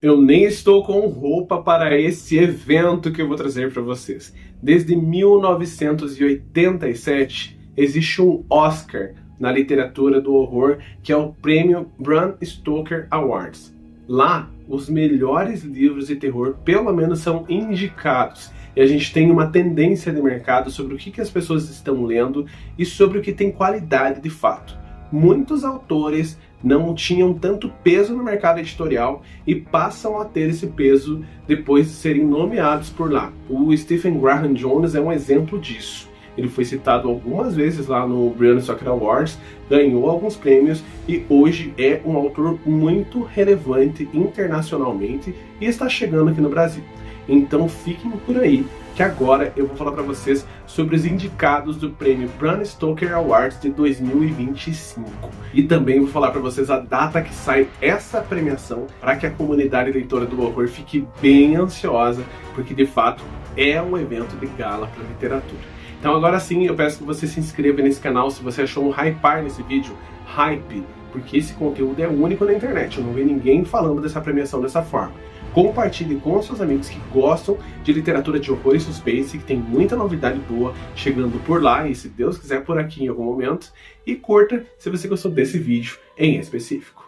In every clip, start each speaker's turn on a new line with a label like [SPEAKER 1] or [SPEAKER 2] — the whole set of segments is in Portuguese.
[SPEAKER 1] Eu nem estou com roupa para esse evento que eu vou trazer para vocês. Desde 1987 existe um Oscar na literatura do horror que é o Prêmio Bram Stoker Awards. Lá, os melhores livros de terror, pelo menos, são indicados. E a gente tem uma tendência de mercado sobre o que as pessoas estão lendo e sobre o que tem qualidade de fato. Muitos autores não tinham tanto peso no mercado editorial e passam a ter esse peso depois de serem nomeados por lá. O Stephen Graham Jones é um exemplo disso. Ele foi citado algumas vezes lá no Bram Stoker Awards, ganhou alguns prêmios e hoje é um autor muito relevante internacionalmente e está chegando aqui no Brasil. Então fiquem por aí, que agora eu vou falar para vocês sobre os indicados do prêmio Bram Stoker Awards de 2025. E também vou falar para vocês a data que sai essa premiação, para que a comunidade leitora do horror fique bem ansiosa, porque de fato é um evento de gala para literatura. Então agora sim, eu peço que você se inscreva nesse canal se você achou um hypar nesse vídeo. Hype, porque esse conteúdo é único na internet, eu não vi ninguém falando dessa premiação dessa forma. Compartilhe com os seus amigos que gostam de literatura de horror e suspense, que tem muita novidade boa chegando por lá e, se Deus quiser, por aqui em algum momento. E curta se você gostou desse vídeo em específico.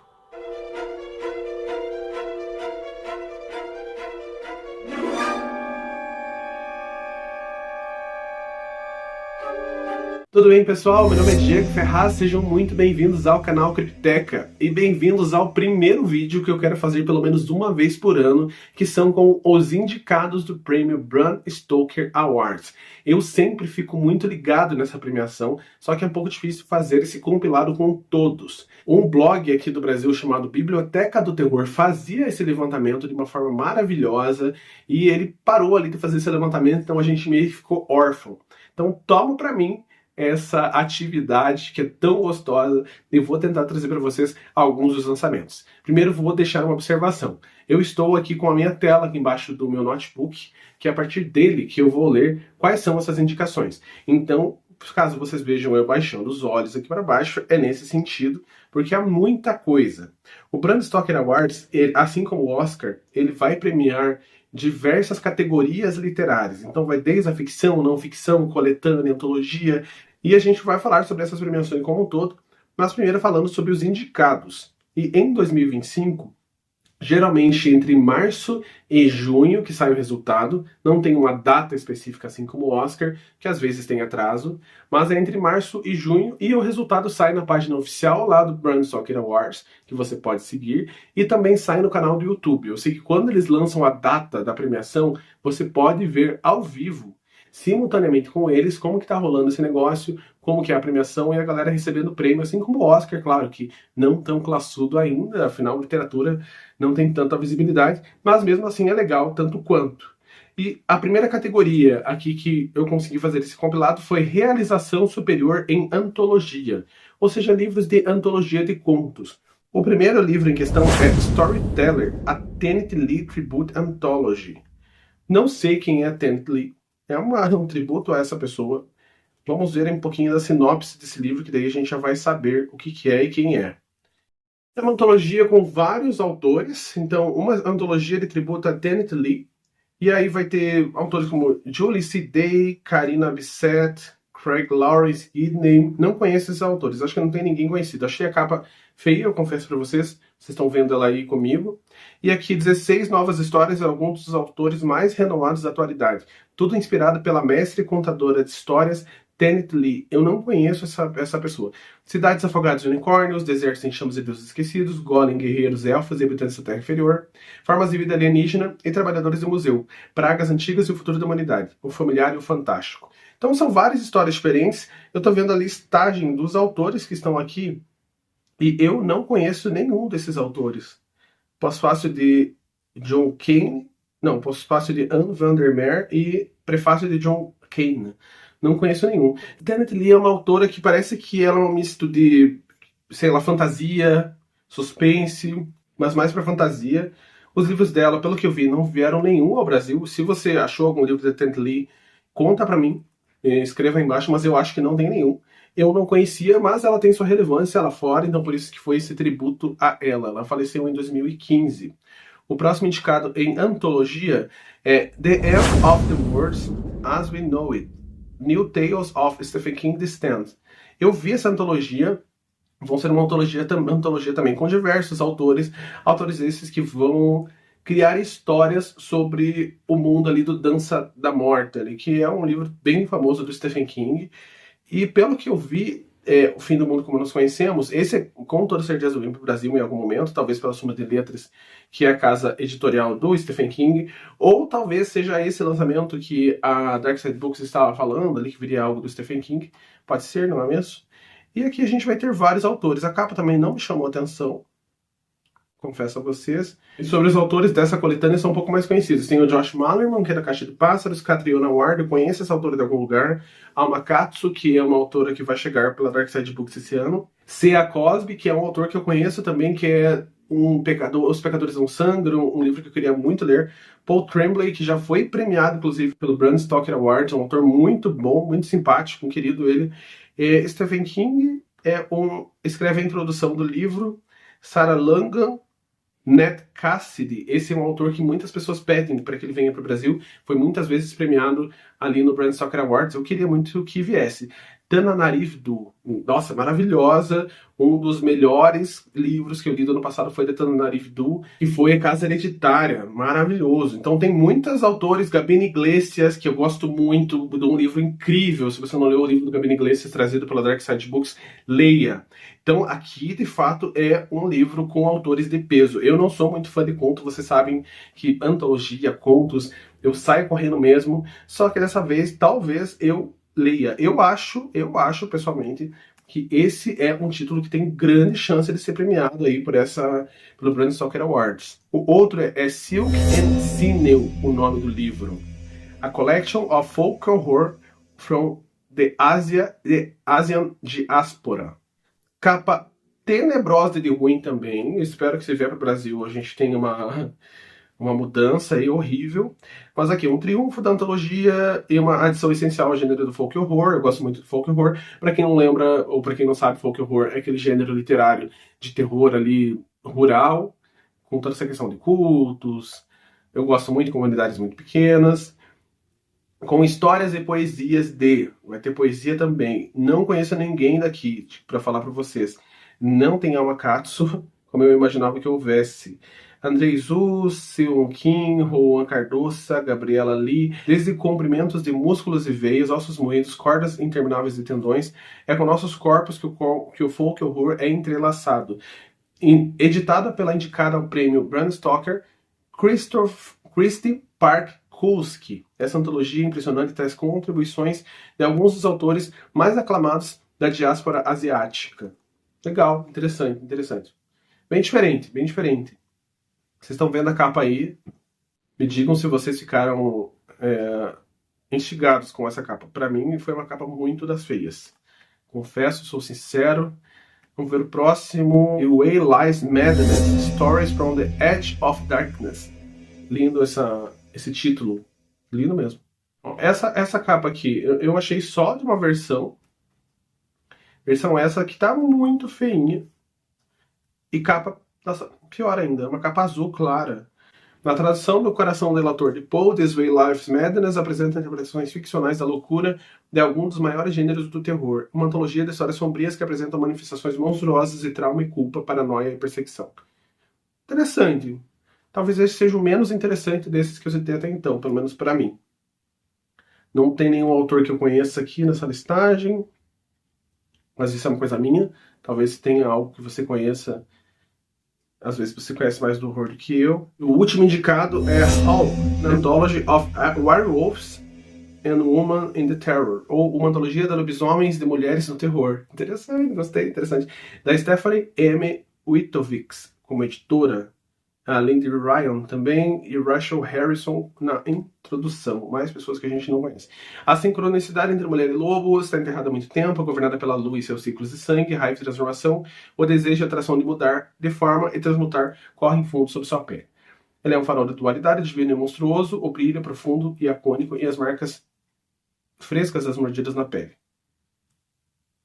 [SPEAKER 1] Tudo bem, pessoal? Meu nome é Diego Ferraz, sejam muito bem-vindos ao canal Cripteca e bem-vindos ao primeiro vídeo que eu quero fazer pelo menos uma vez por ano, que são com os indicados do prêmio Bram Stoker Awards. Eu sempre fico muito ligado nessa premiação, só que é um pouco difícil fazer esse compilado com todos. Um blog aqui do Brasil chamado Biblioteca do Terror fazia esse levantamento de uma forma maravilhosa e ele parou ali de fazer esse levantamento, então a gente meio que ficou órfão. Então tomo pra mim essa atividade que é tão gostosa e vou tentar trazer para vocês alguns dos lançamentos. Primeiro vou deixar uma observação. Eu estou aqui com a minha tela aqui embaixo do meu notebook, que é a partir dele que eu vou ler quais são essas indicações. Então, caso vocês vejam eu baixando os olhos aqui para baixo, é nesse sentido, porque há muita coisa. O Bram Stoker Awards, assim como o Oscar, ele vai premiar diversas categorias literárias. Então vai desde a ficção, não ficção, coletânea, antologia, e a gente vai falar sobre essas premiações como um todo, mas primeiro falando sobre os indicados. E em 2025, geralmente entre março e junho que sai o resultado, não tem uma data específica assim como o Oscar, que às vezes tem atraso, mas é entre março e junho e o resultado sai na página oficial lá do Bram Stoker Awards, que você pode seguir, e também sai no canal do YouTube. Eu sei que quando eles lançam a data da premiação, você pode ver ao vivo, simultaneamente com eles, como que tá rolando esse negócio, como que é a premiação e a galera recebendo prêmio, assim como o Oscar, claro que não tão classudo ainda, afinal literatura não tem tanta visibilidade, mas mesmo assim é legal tanto quanto. E a primeira categoria aqui que eu consegui fazer esse compilado foi realização superior em antologia, ou seja, livros de antologia de contos. O primeiro livro em questão é Storyteller, a Tennessee Lee Tribute Anthology. Não sei quem é Tennessee Lee, é um tributo a essa pessoa. Vamos ver um pouquinho da sinopse desse livro, que daí a gente já vai saber o que é e quem é. É uma antologia com vários autores, então uma antologia de tributo a Tennessee Lee, e aí vai ter autores como Julie C. Day, Karina Bissett, Craig Lawrence Gidney. Não conheço esses autores, acho que não tem ninguém conhecido. Achei a capa feia, eu confesso para vocês, vocês estão vendo ela aí comigo. E aqui 16 novas histórias de alguns dos autores mais renomados da atualidade. Tudo inspirado pela mestre contadora de histórias Tennessee Lee. Eu não conheço essa pessoa. Cidades afogadas de unicórnios, desertos em chamas e deuses esquecidos, golem, guerreiros, elfos e habitantes da terra inferior, formas de vida alienígena e trabalhadores do museu, pragas antigas e o futuro da humanidade, o familiar e o fantástico. Então são várias histórias diferentes. Eu tô vendo a listagem dos autores que estão aqui e eu não conheço nenhum desses autores. Pós-fácil de John Kane, não, pós-fácil de Anne van der Meer e prefácio de John Kane. Não conheço nenhum. Tennessee Lee é uma autora que parece que ela é um misto de, sei lá, fantasia, suspense, mas mais pra fantasia. Os livros dela, pelo que eu vi, não vieram nenhum ao Brasil. Se você achou algum livro de Tennessee Lee, conta pra mim, escreva aí embaixo, mas eu acho que não tem nenhum. Eu não conhecia, mas ela tem sua relevância lá fora, então por isso que foi esse tributo a ela. Ela faleceu em 2015. O próximo indicado em antologia é The End of the World as We Know It, New Tales of Stephen King The Stand. Eu vi essa antologia, vão ser uma antologia também com diversos autores esses que vão criar histórias sobre o mundo ali do Dança da Morte, ali, que é um livro bem famoso do Stephen King. E pelo que eu vi, O Fim do Mundo Como Nós Conhecemos, esse com toda certeza vem para o Brasil em algum momento, talvez pela Suma de Letras, que é a casa editorial do Stephen King, ou talvez seja esse lançamento que a Dark Side Books estava falando ali, que viria algo do Stephen King. Pode ser, não é mesmo? E aqui a gente vai ter vários autores. A capa também não me chamou atenção, confesso a vocês. E sobre os autores dessa coletânea são um pouco mais conhecidos. Tem o Josh Malerman, que é da Caixa de Pássaros, Catriona Ward, eu conheço essa autora de algum lugar. Alma Katsu, que é uma autora que vai chegar pela Dark Side Books esse ano. C.A. Cosby, que é um autor que eu conheço também, que é Os Pecadores Não Sangram, um livro que eu queria muito ler. Paul Tremblay, que já foi premiado, inclusive, pelo Bram Stoker Awards, um autor muito bom, muito simpático, um querido ele. Stephen King escreve a introdução do livro. Sarah Langan, Ned Cassidy, esse é um autor que muitas pessoas pedem para que ele venha para o Brasil, foi muitas vezes premiado ali no Bram Stoker Awards, eu queria muito que viesse. Tananarive, nossa, maravilhosa, um dos melhores livros que eu li do ano passado foi da Tananarive, que foi A Casa Hereditária, maravilhoso. Então tem muitos autores, Gabino Iglesias, que eu gosto muito, de um livro incrível, se você não leu o livro do Gabino Iglesias, trazido pela Dark Side Books, leia. Então aqui, de fato, é um livro com autores de peso. Eu não sou muito fã de conto, vocês sabem que antologia, contos, eu saio correndo mesmo, só que dessa vez, talvez eu leia. Eu acho, pessoalmente, que esse é um título que tem grande chance de ser premiado aí pelo Bram Stoker Awards. O outro é Silk and Sinew, o nome do livro. A Collection of Folk Horror from the Asian Diaspora. Capa tenebrosa de ruim também. Eu espero que se vier para o Brasil a gente tenha uma mudança aí horrível. Mas aqui, um triunfo da antologia e uma adição essencial ao gênero do folk horror. Eu gosto muito do folk horror. Para quem não lembra, ou para quem não sabe, folk horror é aquele gênero literário de terror ali rural, com toda essa questão de cultos. Eu gosto muito de comunidades muito pequenas, com histórias e poesias vai ter poesia também. Não conheço ninguém daqui, para falar para vocês. Não tem Alma Katsu, como eu imaginava que houvesse. Andrei Zhu, Seung Kim, Juan Cardoça, Gabriela Lee, desde comprimentos de músculos e veias, ossos moídos, cordas intermináveis de tendões, é com nossos corpos que o folk horror é entrelaçado. Editada pela indicada ao prêmio Bram Stoker, Christy Park Kulski. Essa antologia impressionante traz contribuições de alguns dos autores mais aclamados da diáspora asiática. Legal, interessante. Bem diferente. Vocês estão vendo a capa aí. Me digam se vocês ficaram instigados com essa capa. Para mim, foi uma capa muito das feias. Confesso, sou sincero. Vamos ver o próximo. Way Lies Madness, Stories from the Edge of Darkness. Lindo esse título. Lindo mesmo. Essa capa aqui, eu achei só de uma versão. Versão essa que tá muito feinha. E capa, nossa, pior ainda, uma capa azul clara. Na tradução do Coração Delator de Poe, This Way Life's Madness apresenta interpretações ficcionais da loucura de alguns dos maiores gêneros do terror. Uma antologia de histórias sombrias que apresentam manifestações monstruosas de trauma e culpa, paranoia e perseguição. Interessante. Talvez esse seja o menos interessante desses que eu citei até então, pelo menos para mim. Não tem nenhum autor que eu conheça aqui nessa listagem, mas isso é uma coisa minha. Talvez tenha algo que você conheça. Às vezes você conhece mais do horror do que eu. O último indicado é Howl, Anthology of Werewolves and Women in the Terror, ou uma antologia de lobisomens de mulheres no terror. Interessante, gostei, interessante. Da Stephanie M. Witowicz, como editora. A Lindy Ryan também, e Rachel Harrison na introdução. Mais pessoas que a gente não conhece. A sincronicidade entre mulher e lobo está enterrada há muito tempo, governada pela lua e seus ciclos de sangue, raiva e transformação, o desejo e a atração de mudar de forma e transmutar correm fundo sobre sua pele. Ela é um farol de dualidade, divino e monstruoso, o brilho profundo e icônico e as marcas frescas das mordidas na pele.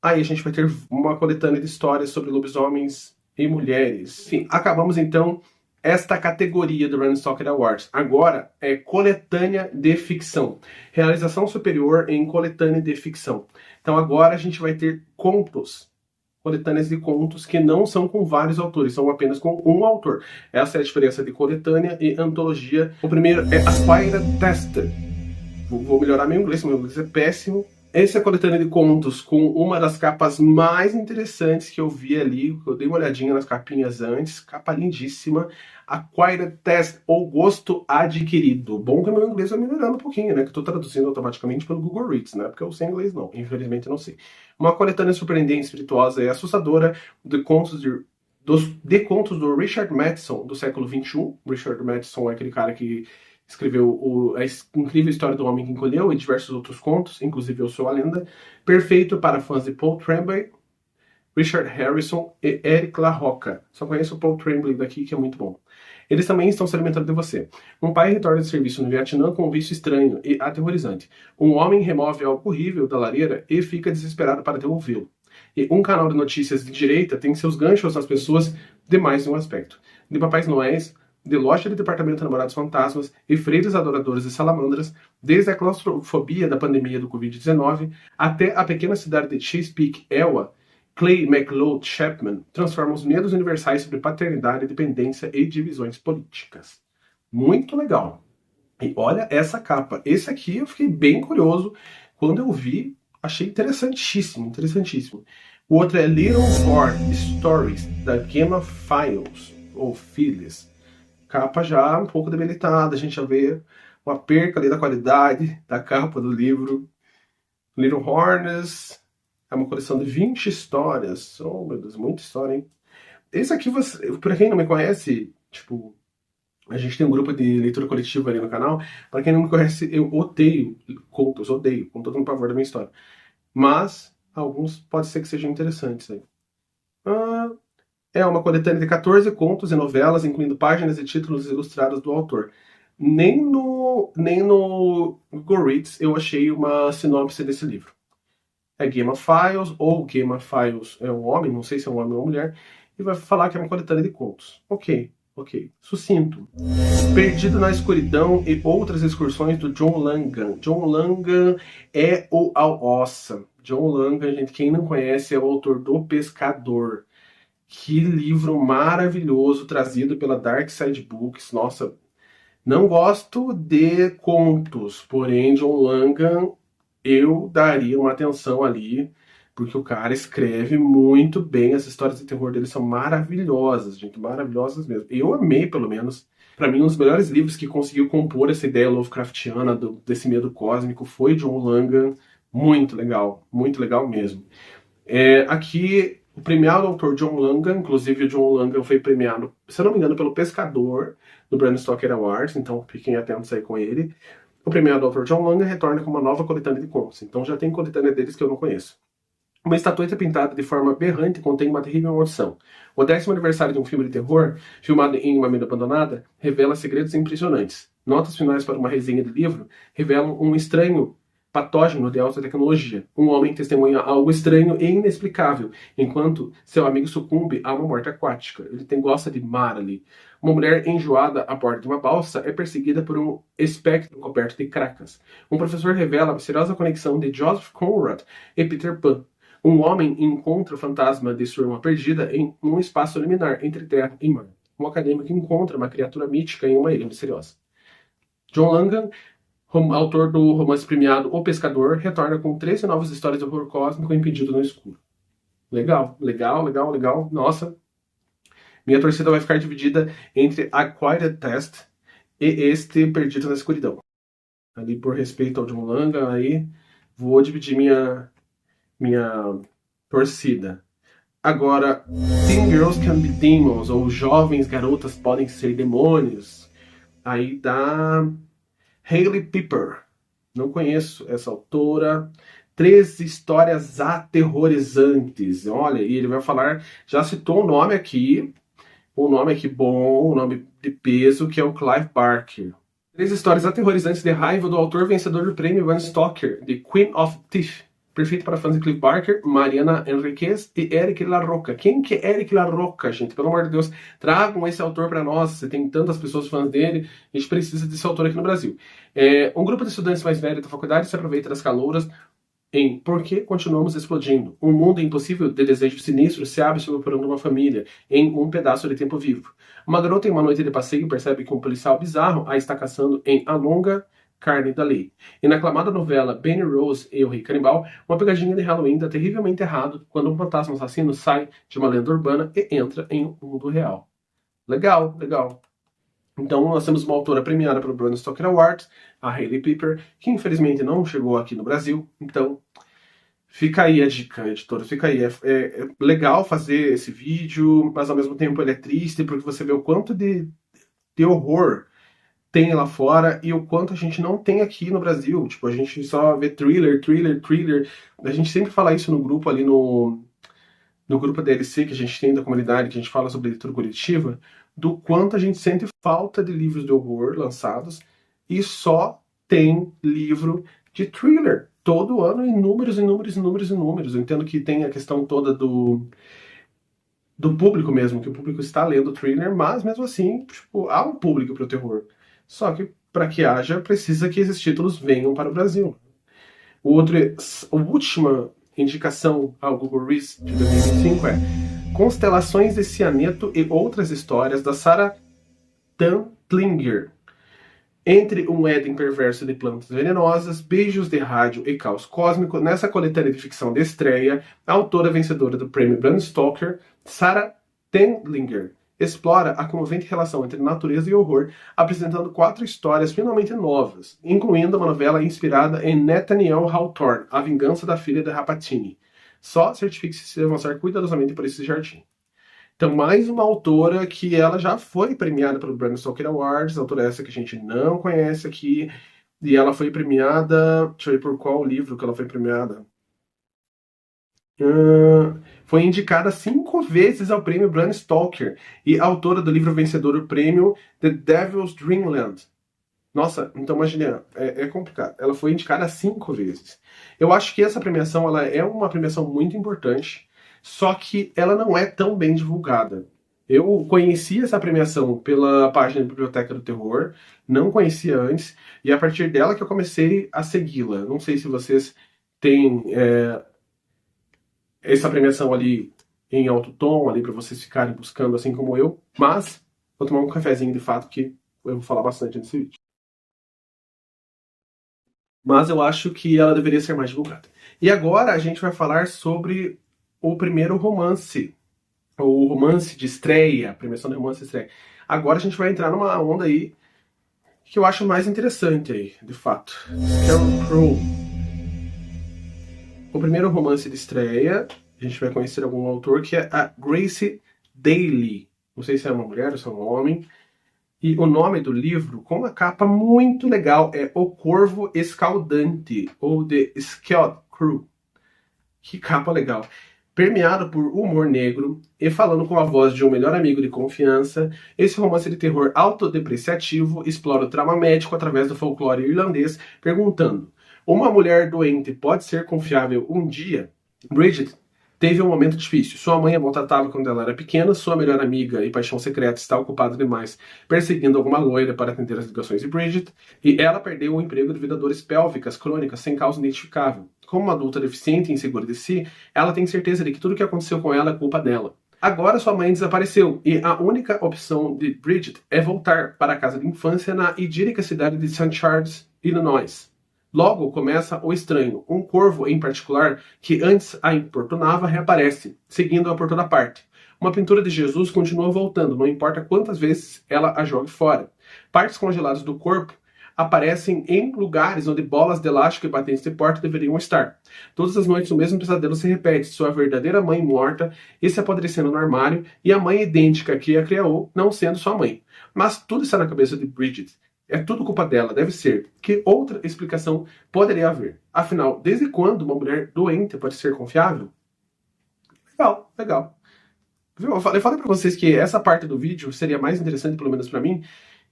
[SPEAKER 1] Aí a gente vai ter uma coletânea de histórias sobre lobisomens e mulheres. Enfim, acabamos então esta categoria do Bram Stoker Awards. Agora é coletânea de ficção. Realização superior em coletânea de ficção. Então agora a gente vai ter contos, coletâneas de contos que não são com vários autores, são apenas com um autor. Essa é a diferença de coletânea e antologia. O primeiro é Acquired Taste. Vou melhorar meu inglês é péssimo. Essa é a coletânea de contos com uma das capas mais interessantes que eu vi ali. Eu dei uma olhadinha nas capinhas antes. Capa lindíssima. Acquired Taste, ou Gosto Adquirido. Bom que meu inglês vai melhorando um pouquinho, né? Que eu tô traduzindo automaticamente pelo Google Reads, né? Porque eu sei inglês não. Infelizmente eu não sei. Uma coletânea surpreendente, espirituosa e assustadora de contos contos do Richard Matheson, do século XXI. Richard Matheson é aquele cara que escreveu a incrível história do homem que encolheu e diversos outros contos, inclusive Eu Sou a Lenda, perfeito para fãs de Paul Tremblay, Richard Harrison e Eric LaRocca. Só conheço o Paul Tremblay daqui, que é muito bom. Eles também estão se alimentando de você. Um pai retorna de serviço no Vietnã com um vício estranho e aterrorizante. Um homem remove algo horrível da lareira e fica desesperado para devolvê-lo. E um canal de notícias de direita tem seus ganchos nas pessoas de mais de um aspecto. De Papais Noéis, de loja de departamento de namorados fantasmas e freiras adoradores de salamandras, desde a claustrofobia da pandemia do Covid-19 até a pequena cidade de Chesapeake, Iowa, Clay McLeod Chapman transforma os medos universais sobre paternidade, dependência e divisões políticas. Muito legal. E olha essa capa. Esse aqui eu fiquei bem curioso. Quando eu vi, achei interessantíssimo, interessantíssimo. O outro é Little Horn Stories, da Gamma Files, ou Phyllis. Capa já um pouco debilitada, a gente já vê uma perca ali da qualidade da capa do livro. Little Horns é uma coleção de 20 histórias. Oh, meu Deus, muita história, hein? Esse aqui, pra quem não me conhece, tipo, a gente tem um grupo de leitura coletiva ali no canal. Pra quem não me conhece, eu odeio contos, odeio, com todo o pavor da minha história. Mas alguns pode ser que sejam interessantes aí. É uma coletânea de 14 contos e novelas, incluindo páginas e títulos ilustrados do autor. Nem no Google Reads eu achei uma sinopse desse livro. É Gamma Files, ou Gamma Files é um homem, não sei se é um homem ou uma mulher, e vai falar que é uma coletânea de contos. Ok. Sucinto. Perdido na Escuridão e Outras Excursões, do John Langan. John Langan é o Awesome. John Langan, gente, quem não conhece, é o autor do Pescador. Que livro maravilhoso, trazido pela Dark Side Books. Nossa, não gosto de contos, porém John Langan eu daria uma atenção ali, porque o cara escreve muito bem. As histórias de terror dele são maravilhosas, gente, maravilhosas mesmo. Eu amei, pelo menos. Pra mim, um dos melhores livros que conseguiu compor essa ideia Lovecraftiana desse medo cósmico foi John Langan. Muito legal mesmo. Aqui, o premiado autor John Langan, inclusive o John Langan foi premiado, se eu não me engano, pelo Pescador, do Bram Stoker Awards, então fiquem atentos aí com ele. O premiado autor John Langan retorna com uma nova coletânea de contos, então já tem coletânea deles que eu não conheço. Uma estatueta pintada de forma berrante contém uma terrível maldição. O 10º aniversário de um filme de terror, filmado em uma mina abandonada, revela segredos impressionantes. Notas finais para uma resenha de livro revelam um estranho patógeno de alta tecnologia. Um homem testemunha algo estranho e inexplicável, enquanto seu amigo sucumbe a uma morte aquática. Ele gosta de mar ali. Uma mulher enjoada a bordo de uma balsa é perseguida por um espectro coberto de cracas. Um professor revela a misteriosa conexão de Joseph Conrad e Peter Pan. Um homem encontra o fantasma de sua irmã perdida em um espaço liminar entre terra e mar. Um acadêmico encontra uma criatura mítica em uma ilha misteriosa. John Langan, autor do romance premiado O Pescador, retorna com 13 novas histórias de horror cósmico impedido no escuro. Legal. Nossa, minha torcida vai ficar dividida entre Acquired Taste e este Perdido na Escuridão. Ali, por respeito ao John Langan, aí vou dividir minha torcida. Agora, Teen Girls Can Be Demons, ou Jovens Garotas Podem Ser Demônios. Aí dá Hailey Piper. Não conheço essa autora. 13 histórias aterrorizantes. Olha, e ele vai falar, já citou um nome aqui bom, um nome de peso, que é o Clive Barker. 13 histórias aterrorizantes de raiva do autor vencedor do prêmio Bram Stoker, The Queen of Teeth. perfeito para fãs de Clive Barker, Mariana Enriquez e Eric LaRocca. Quem que é Eric LaRocca, gente? Pelo amor de Deus, tragam esse autor para nós. Você tem tantas pessoas fãs dele, a gente precisa desse autor aqui no Brasil. Um grupo de estudantes mais velhos da faculdade se aproveita das calouras em Por que Continuamos Explodindo? Um mundo impossível de desejos sinistros se abre sob o porão de uma família, em um pedaço de tempo vivo. Uma garota em uma noite de passeio percebe que um policial bizarro a está caçando em A Longa Carne da Lei. E na aclamada novela Benny Rose e o Rei Canibal, uma pegadinha de Halloween dá terrivelmente errado quando um fantasma assassino sai de uma lenda urbana e entra em um mundo real. Legal, legal. Então nós temos uma autora premiada pelo Bram Stoker Awards, a Hailey Piper, que infelizmente não chegou aqui no Brasil. Então fica aí a dica, editora, fica aí. É legal fazer esse vídeo, mas ao mesmo tempo ele é triste, porque você vê o quanto de horror tem lá fora e o quanto a gente não tem aqui no Brasil. Tipo, a gente só vê thriller, thriller, thriller. A gente sempre fala isso no grupo ali no grupo DLC que a gente tem da comunidade, que a gente fala sobre leitura coletiva, do quanto a gente sente falta de livros de horror lançados e só tem livro de thriller. Todo ano, inúmeros. Eu entendo que tem a questão toda do público mesmo, que o público está lendo thriller, mas mesmo assim, tipo, há um público para o terror. Só que para que haja, precisa que esses títulos venham para o Brasil. A última indicação ao Google Reads de 2025 é Constelações de Cianeto e Outras Histórias, da Sarah Tantlinger. Entre um Éden perverso de plantas venenosas, beijos de rádio e caos cósmico, nessa coletânea de ficção de estreia, a autora vencedora do prêmio Bram Stoker, Sarah Tantlinger, explora a comovente relação entre natureza e horror, apresentando 4 histórias finalmente novas, incluindo uma novela inspirada em Nathaniel Hawthorne, A Vingança da Filha de Rapatini. Só certifique-se se avançar cuidadosamente por esse jardim. Então, mais uma autora que ela já foi premiada pelo Bram Stoker Awards, autora essa que a gente não conhece aqui, e ela foi premiada, deixa eu ver por qual livro que ela foi premiada. Foi indicada 5 vezes ao prêmio Bram Stoker e autora do livro vencedor do prêmio The Devil's Dreamland. Nossa, então imagina, é complicado. Ela foi indicada 5 vezes. Eu acho que essa premiação ela é uma premiação muito importante, só que ela não é tão bem divulgada. Eu conheci essa premiação pela página da Biblioteca do Terror, não conhecia antes, e é a partir dela que eu comecei a segui-la. Não sei se vocês têm essa premiação ali em alto tom, ali para vocês ficarem buscando assim como eu, mas vou tomar um cafezinho de fato que eu vou falar bastante nesse vídeo. Mas eu acho que ela deveria ser mais divulgada. E agora a gente vai falar sobre o primeiro romance, o romance de estreia, a premiação de romance de estreia. Agora a gente vai entrar numa onda aí que eu acho mais interessante aí, de fato. Carol Crow. O primeiro romance de estreia, a gente vai conhecer algum autor, que é a Grace Daly. Não sei se é uma mulher ou se é um homem. E o nome do livro, com uma capa muito legal, é O Corvo Escaldante, ou The Scald Crew. Que capa legal. Permeado por humor negro e falando com a voz de um melhor amigo de confiança, esse romance de terror autodepreciativo explora o trauma médico através do folclore irlandês, perguntando: uma mulher doente pode ser confiável um dia? Bridget teve um momento difícil. Sua mãe a maltratava quando ela era pequena, sua melhor amiga e paixão secreta está ocupada demais perseguindo alguma loira para atender as ligações de Bridget, e ela perdeu o emprego devido a dores pélvicas crônicas sem causa identificável. Como uma adulta deficiente e insegura de si, ela tem certeza de que tudo o que aconteceu com ela é culpa dela. Agora sua mãe desapareceu, e a única opção de Bridget é voltar para a casa de infância na idílica cidade de St. Charles, Illinois. Logo começa o estranho. Um corvo em particular, que antes a importunava, reaparece, seguindo-a por toda parte. Uma pintura de Jesus continua voltando, não importa quantas vezes ela a jogue fora. Partes congeladas do corpo aparecem em lugares onde bolas de elástico e batentes de porta deveriam estar. Todas as noites o mesmo pesadelo se repete, sua verdadeira mãe morta e se apodrecendo no armário, e a mãe idêntica que a criou não sendo sua mãe. Mas tudo está na cabeça de Bridget. É tudo culpa dela, deve ser. Que outra explicação poderia haver? Afinal, desde quando uma mulher doente pode ser confiável? Legal, legal. Eu falei pra vocês que essa parte do vídeo seria mais interessante, pelo menos pra mim,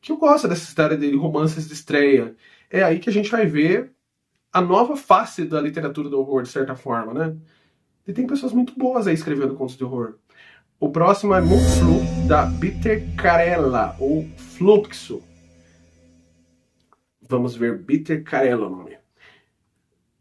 [SPEAKER 1] que eu gosto dessa história de romances de estreia. É aí que a gente vai ver a nova face da literatura do horror, de certa forma, né? E tem pessoas muito boas aí escrevendo contos de horror. O próximo é Moonflu, da Bittercarella, ou Fluxo. Vamos ver, Bittercarella o nome.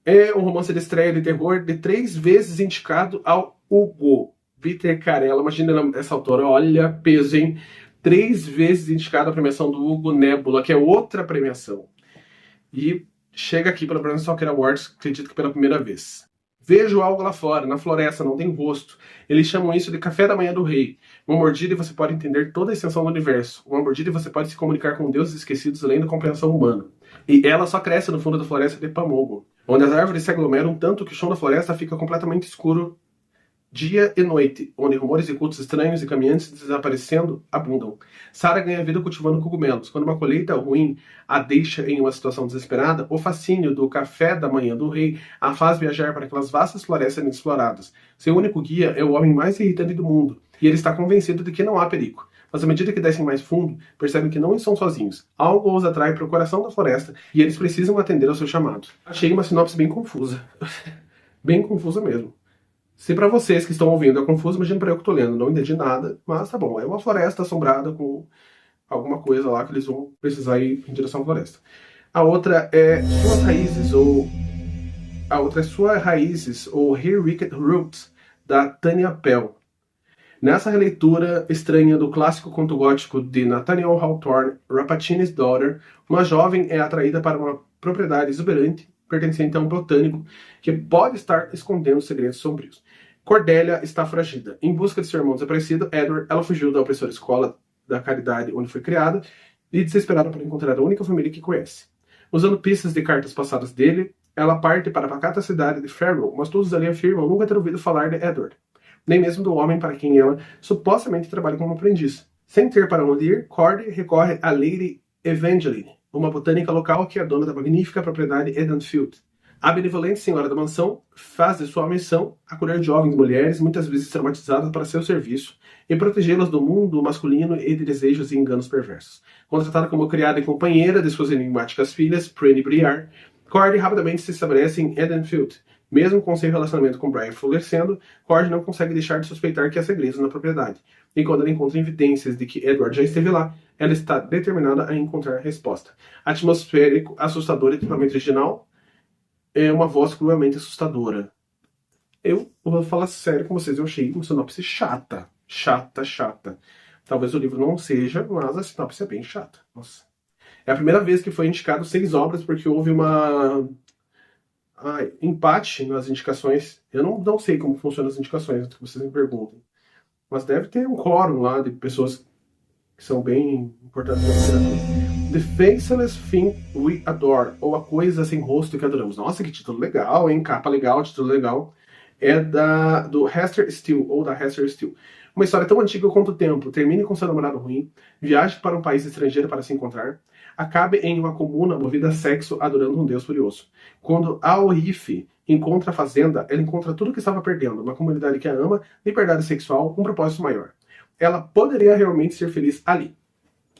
[SPEAKER 1] É um romance de estreia de terror de 3 vezes indicado ao Hugo. Bittercarella, imagina essa autora, olha, peso, hein? 3 vezes indicado à premiação do Hugo Nebula, que é outra premiação. E chega aqui pela Brand Stalker Awards, acredito que pela primeira vez. Vejo algo lá fora, na floresta, não tem rosto. Eles chamam isso de café da manhã do rei. Uma mordida e você pode entender toda a extensão do universo. Uma mordida e você pode se comunicar com deuses esquecidos além da compreensão humana. E ela só cresce no fundo da floresta de Pamogo, onde as árvores se aglomeram tanto que o chão da floresta fica completamente escuro dia e noite, onde rumores e cultos estranhos e caminhantes desaparecendo abundam. Sarah ganha vida cultivando cogumelos. Quando uma colheita ruim a deixa em uma situação desesperada, o fascínio do café da manhã do rei a faz viajar para aquelas vastas florestas inexploradas. Seu único guia é o homem mais irritante do mundo, e ele está convencido de que não há perigo. Mas à medida que descem mais fundo, percebem que não estão sozinhos. Algo os atrai para o coração da floresta, e eles precisam atender ao seu chamado. Achei uma sinopse bem confusa. Bem confusa mesmo. Se pra vocês que estão ouvindo é confuso, imagina pra eu que tô lendo. Não entendi nada, mas tá bom. É uma floresta assombrada com alguma coisa lá que eles vão precisar ir em direção à floresta. A outra é Suas Raízes, ou Here Wicked Roots, da Tanya Pell. Nessa releitura estranha do clássico conto gótico de Nathaniel Hawthorne, Rappaccini's Daughter, uma jovem é atraída para uma propriedade exuberante pertencente a um botânico que pode estar escondendo segredos sombrios. Cordélia está fragida. Em busca de seu irmão desaparecido, Edward, ela fugiu da opressora escola da caridade onde foi criada e desesperada por encontrar a única família que conhece. Usando pistas de cartas passadas dele, ela parte para a pacata cidade de Farewell, mas todos ali afirmam nunca ter ouvido falar de Edward, nem mesmo do homem para quem ela supostamente trabalha como aprendiz. Sem ter para onde ir, Cordy recorre a Lady Evangeline, uma botânica local que é dona da magnífica propriedade Edenfield. A benevolente senhora da mansão faz de sua missão acolher jovens mulheres, muitas vezes traumatizadas, para seu serviço e protegê-las do mundo masculino e de desejos e enganos perversos. Contratada como criada e companheira de suas enigmáticas filhas, Prene e Briar, Cordy rapidamente se estabelece em Edenfield. Mesmo com seu relacionamento com Briar florescendo, Cordy não consegue deixar de suspeitar que há segredos na propriedade. E quando ela encontra evidências de que Edward já esteve lá, ela está determinada a encontrar a resposta. Atmosférico, assustador e totalmente original, é uma voz cruelmente assustadora. Eu vou falar sério com vocês, eu achei uma sinopse chata. Chata. Talvez o livro não seja, mas a sinopse é bem chata. Nossa. É a primeira vez que foi indicado 6 obras, porque houve uma... empate nas indicações. Eu não sei como funcionam as indicações, que vocês me perguntam. Mas deve ter um quórum lá de pessoas que são bem importantes na literatura. The Faceless Thing We Adore, ou A Coisa Sem Rosto que Adoramos. Nossa, que título legal, hein? Capa legal, título legal. É do Hester Steele, ou da Hester Steele. Uma história tão antiga quanto o tempo. Termine com seu namorado ruim, viaje para um país estrangeiro para se encontrar, acabe em uma comuna movida a sexo adorando um deus furioso. Quando Aoife encontra a fazenda, ela encontra tudo que estava perdendo. Uma comunidade que a ama, liberdade sexual, um propósito maior. Ela poderia realmente ser feliz ali.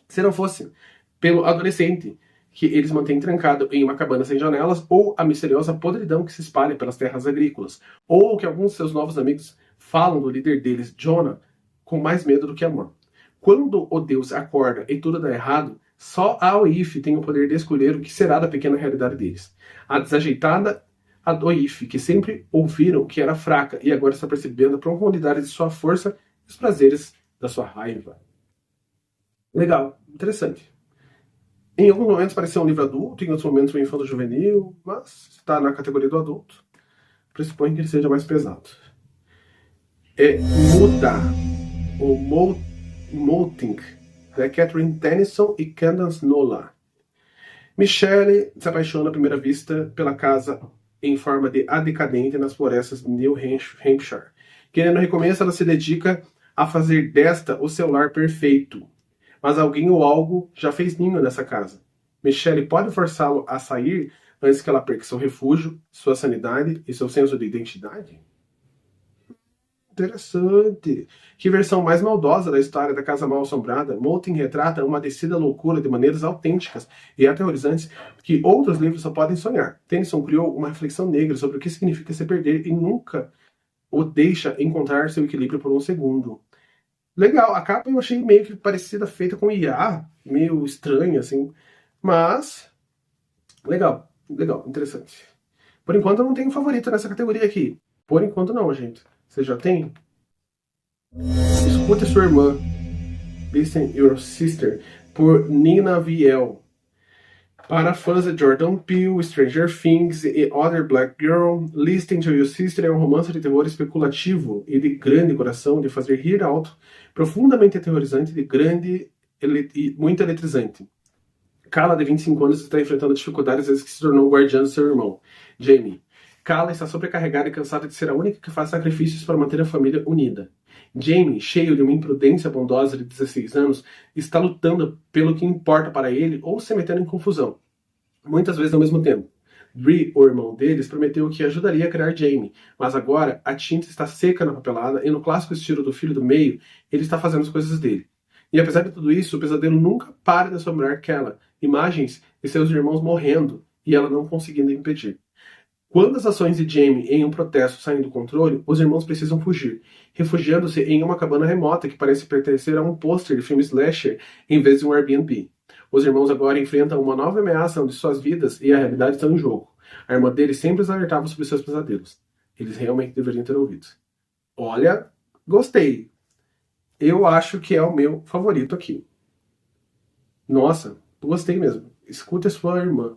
[SPEAKER 1] Se não fosse pelo adolescente que eles mantêm trancado em uma cabana sem janelas, ou a misteriosa podridão que se espalha pelas terras agrícolas, ou o que alguns de seus novos amigos falam do líder deles, Jonah, com mais medo do que amor. Quando o deus acorda e tudo dá errado, só a Aoife tem o poder de escolher o que será da pequena realidade deles. A desajeitada Aoife, que sempre ouviram que era fraca e agora está percebendo a profundidade de sua força e os prazeres da sua raiva. Legal, interessante. Em alguns momentos parece ser um livro adulto, em outros momentos um infanto-juvenil, mas está na categoria do adulto. Pressupõe que ele seja mais pesado. É Muda, ou Molting, da Catherine Tennyson e Candace Nolan. Michelle se apaixona à primeira vista pela casa em forma de A Decadente nas florestas de New Hampshire. Querendo recomeço, ela se dedica a fazer desta o seu lar perfeito. Mas alguém ou algo já fez ninho nessa casa. Michelle pode forçá-lo a sair antes que ela perca seu refúgio, sua sanidade e seu senso de identidade? interessante. Que versão mais maldosa da história da Casa Mal-Assombrada, Moulton retrata uma descida loucura de maneiras autênticas e aterrorizantes que outros livros só podem sonhar. Tennyson criou uma reflexão negra sobre o que significa se perder e nunca o deixa encontrar seu equilíbrio por um segundo. Legal, a capa eu achei meio que parecida, feita com IA, meio estranha, assim, mas legal, legal, interessante. Por enquanto eu não tenho favorito nessa categoria aqui. Por enquanto não, gente. Você já tem? Escute Sua Irmã, Listen Your Sister, por Nina Viel. Para fãs de Jordan Peele, Stranger Things e Other Black Girl, Listen to Your Sister é um romance de terror especulativo e de grande coração, de fazer rir alto, profundamente aterrorizante e muito eletrizante. Kala, de 25 anos, está enfrentando dificuldades desde que se tornou o guardião de seu irmão, Jamie. Kala está sobrecarregada e cansada de ser a única que faz sacrifícios para manter a família unida. Jamie, cheio de uma imprudência bondosa de 16 anos, está lutando pelo que importa para ele ou se metendo em confusão, muitas vezes ao mesmo tempo. Bree, o irmão deles, prometeu que ajudaria a criar Jamie, mas agora a tinta está seca na papelada e no clássico estilo do filho do meio, ele está fazendo as coisas dele. E apesar de tudo isso, o pesadelo nunca para de assombrar Kala, imagens de seus irmãos morrendo e ela não conseguindo impedir. Quando as ações de Jamie em um protesto saem do controle, os irmãos precisam fugir, refugiando-se em uma cabana remota que parece pertencer a um pôster de filme slasher em vez de um Airbnb. Os irmãos agora enfrentam uma nova ameaça onde suas vidas e a realidade estão em jogo. A irmã deles sempre os alertava sobre seus pesadelos. Eles realmente deveriam ter ouvido. Olha, gostei. Eu acho que é o meu favorito aqui. Nossa, gostei mesmo. Escuta a Sua Irmã.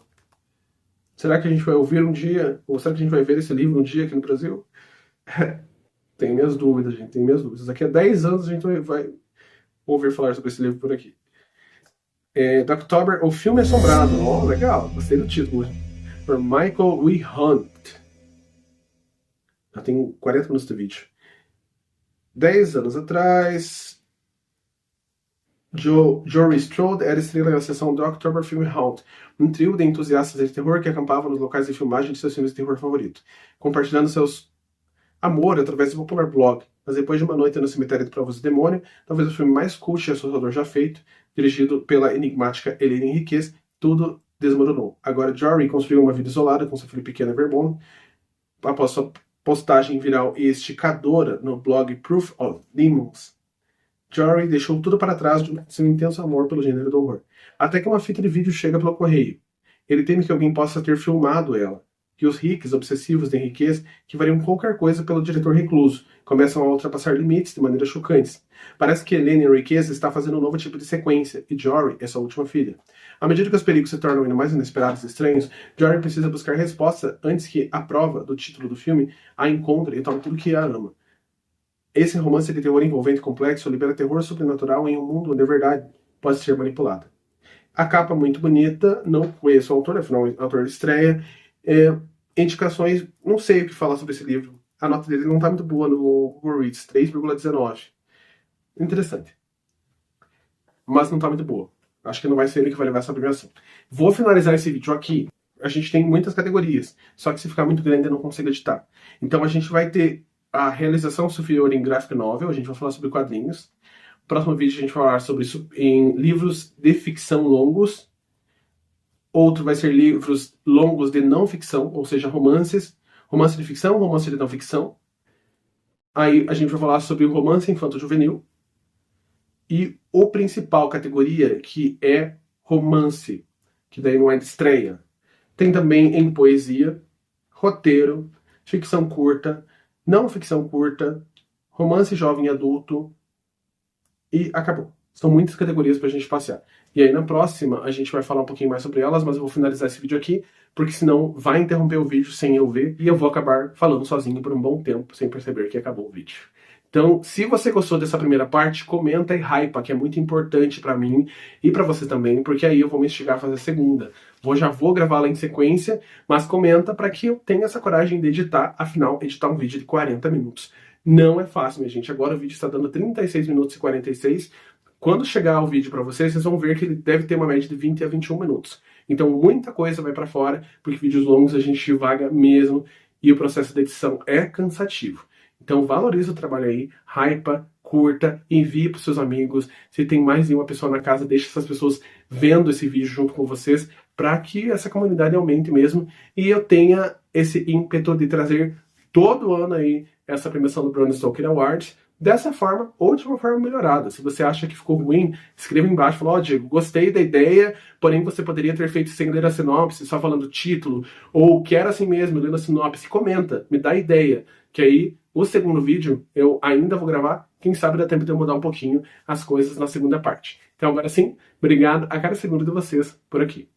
[SPEAKER 1] Será que a gente vai ouvir um dia? Ou será que a gente vai ver esse livro um dia aqui no Brasil? Tenho minhas dúvidas, gente. Tenho minhas dúvidas. Daqui a 10 anos a gente vai ouvir falar sobre esse livro por aqui. The October, O Filme Assombrado. Oh, legal. Gostei do título. Por Michael W. Hunt. Já tem 40 minutos de vídeo. 10 anos atrás, Jory Strode era estrela na sessão do October Film Hunt, um trio de entusiastas de terror que acampavam nos locais de filmagem de seus filmes de terror favorito, compartilhando seus amor através do popular blog. Mas depois de uma noite no cemitério de Provas do Demônio, talvez o filme mais cult e assustador já feito, dirigido pela enigmática Helene Henriquez, tudo desmoronou. Agora Jory construiu uma vida isolada com seu filho pequeno e Vermont, após sua postagem viral e esticadora no blog Proof of Demons. Jory deixou tudo para trás de seu intenso amor pelo gênero do horror, até que uma fita de vídeo chega pelo correio. Ele teme que alguém possa ter filmado ela, que os hicks obsessivos de Henriquez, que variam qualquer coisa pelo diretor recluso, começam a ultrapassar limites de maneira chocantes. Parece que Helene Henriquez está fazendo um novo tipo de sequência, e Jory é sua última filha. À medida que os perigos se tornam ainda mais inesperados e estranhos, Jory precisa buscar resposta antes que a prova do título do filme a encontre e tome tudo que a ama. Esse romance de terror envolvente e complexo libera terror sobrenatural em um mundo onde a verdade pode ser manipulada. A capa muito bonita, não conheço o autor, afinal o autor de estreia. Indicações, não sei o que falar sobre esse livro. A nota dele não está muito boa no Goodreads, 3,19. Interessante. Mas não está muito boa. Acho que não vai ser ele que vai levar essa premiação. Vou finalizar esse vídeo aqui. A gente tem muitas categorias, só que se ficar muito grande eu não consigo editar. Então a gente vai ter a realização superior em graphic novel, a gente vai falar sobre quadrinhos. No próximo vídeo a gente vai falar sobre em livros de ficção longos. Outro vai ser livros longos de não ficção, ou seja, romances. Romance de ficção, romance de não ficção. Aí a gente vai falar sobre o romance infanto-juvenil. E o principal categoria, que é romance, que daí não é de estreia. Tem também em poesia, roteiro, ficção curta, não ficção curta, romance jovem e adulto, e acabou. São muitas categorias pra gente passear. E aí na próxima a gente vai falar um pouquinho mais sobre elas, mas eu vou finalizar esse vídeo aqui, porque senão vai interromper o vídeo sem eu ver, e eu vou acabar falando sozinho por um bom tempo, sem perceber que acabou o vídeo. Então, se você gostou dessa primeira parte, comenta e hypa, que é muito importante pra mim e pra você também, porque aí eu vou me instigar a fazer a segunda. Já vou gravá-la em sequência, mas comenta pra que eu tenha essa coragem de editar, afinal, editar um vídeo de 40 minutos. Não é fácil, minha gente. Agora o vídeo está dando 36 minutos e 46. Quando chegar o vídeo pra vocês, vocês vão ver que ele deve ter uma média de 20 a 21 minutos. Então, muita coisa vai pra fora, porque vídeos longos a gente vaga mesmo, e o processo de edição é cansativo. Então valoriza o trabalho aí, hypa, curta, envie para os seus amigos. Se tem mais de uma pessoa na casa, deixe essas pessoas vendo esse vídeo junto com vocês, para que essa comunidade aumente mesmo e eu tenha esse ímpeto de trazer todo ano aí essa premiação do Bram Stoker Awards dessa forma ou de uma forma melhorada. Se você acha que ficou ruim, escreva embaixo, fala, ó, Diego, gostei da ideia, porém você poderia ter feito sem ler a sinopse, só falando o título, ou quero assim mesmo, lendo a sinopse, comenta, me dá ideia, que aí o segundo vídeo eu ainda vou gravar, quem sabe dá tempo de eu mudar um pouquinho as coisas na segunda parte. Então agora sim, obrigado a cada segundo de vocês por aqui.